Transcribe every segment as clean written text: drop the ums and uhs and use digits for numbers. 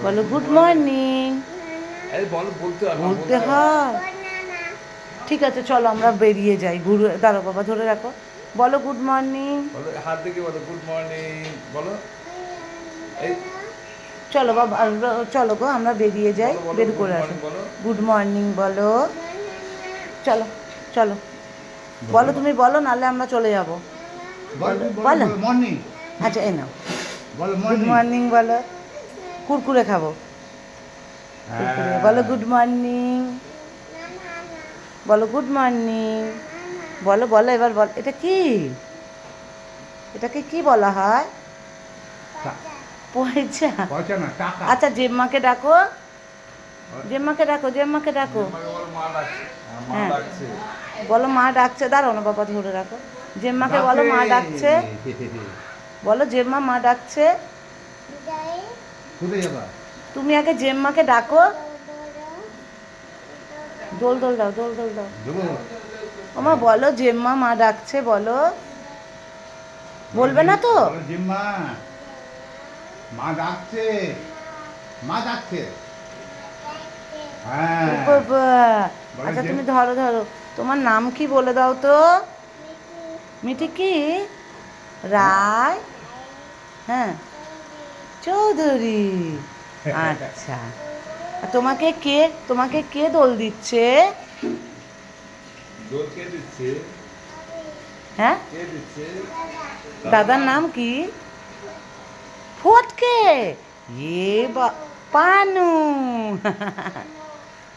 বলো good morning. বলতে হয়। ঠিক আছে চলো আমরা বেরিয়ে যাই, ঘুরে দাঁড়াও বাবা ধরে রাখো। বলো গুড মর্নিং। হাত দেখে বলো গুড মর্নিং বলো। এই চলো বাবা চলো গো আমরা বেরিয়ে যাই, বলো বলো বের গুড করে আসো। মর্নিং বলো। গুড মর্নিং বলো। চলো চলো বলো, তুমি বলো নাহলে আমরা চলে যাবো। বলো বলো। মর্নিং আচ্ছা এই নাও বলো গুড মর্নিং। মর্নিং বলো। কুরকুরে খাবো, কুরকুরে বলো গুড মর্নিং। বলো গুড মর্নিং। বলো বলো এবার বল, এটা কি? এটাকে কি বলা হয়? পয়সা? পয়সা না, টাকা। আচ্ছা জেম্মাকে ডাকো, জেম্মাকে ডাকো, জেম্মাকে ডাকো। আমাকে বলো মা ডাকছে। মা হ্যাঁ ডাকছে। বলো মা ডাকছে, দাঁড়াও না বাবা ধরে রাখো। জেম্মাকে বলো মা ডাকছে, বলো জেম্মা মা ডাকছে। কোথায় যাবা? তুমি আগে জেম্মাকে ডাকো। দোল দোল দাও, দোল দোল দাও। দেবো? ওমা বলো জেম্মা মা ডাকছে বলো। বলবে না তো? বলো জিম্মা মা ডাকছে, মা ডাকছে। হ্যাঁ ও বাবা। বলো আচ্ছা জেম- তুমি ধরো ধরো, তোমার নাম কি বলে দাও তো। মিঠি কি? রায়? হ্যাঁ চৌধুরী। আচ্ছা আর তোমাকে কে দোল দিচ্ছে? দোল কে দিচ্ছে? হ্যাঁ কে দিচ্ছে? দাদার নাম কি? ফটকে। পানু।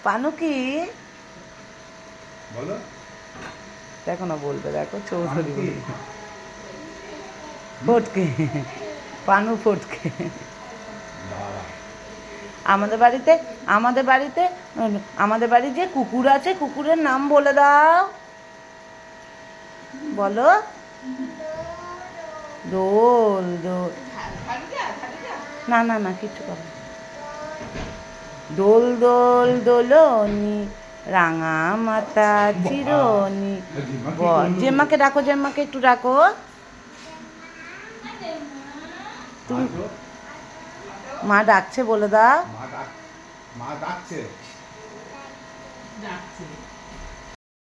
পানু কি? বলো দেখো না বলবে, দেখো চৌধুরী কি? বলবে। ফটকে, পানু ফটকে। বাবা, আমাদের বাড়িতে আমাদের বাড়িতে আমাদের বাড়ি যে কুকুর আছে, কুকুরের নাম বলে দাও। বলো দোল দোল। না না না কিচ্ছু করো না। দোল দোল দোলনি রাঙা মাতা চিরনি। জেম্মাকে ডাকো, জেম্মাকে একটু ডাকো। তুমি মা তো মা ডাকছে বলে দাও। মা ডাকছে। ডাকছে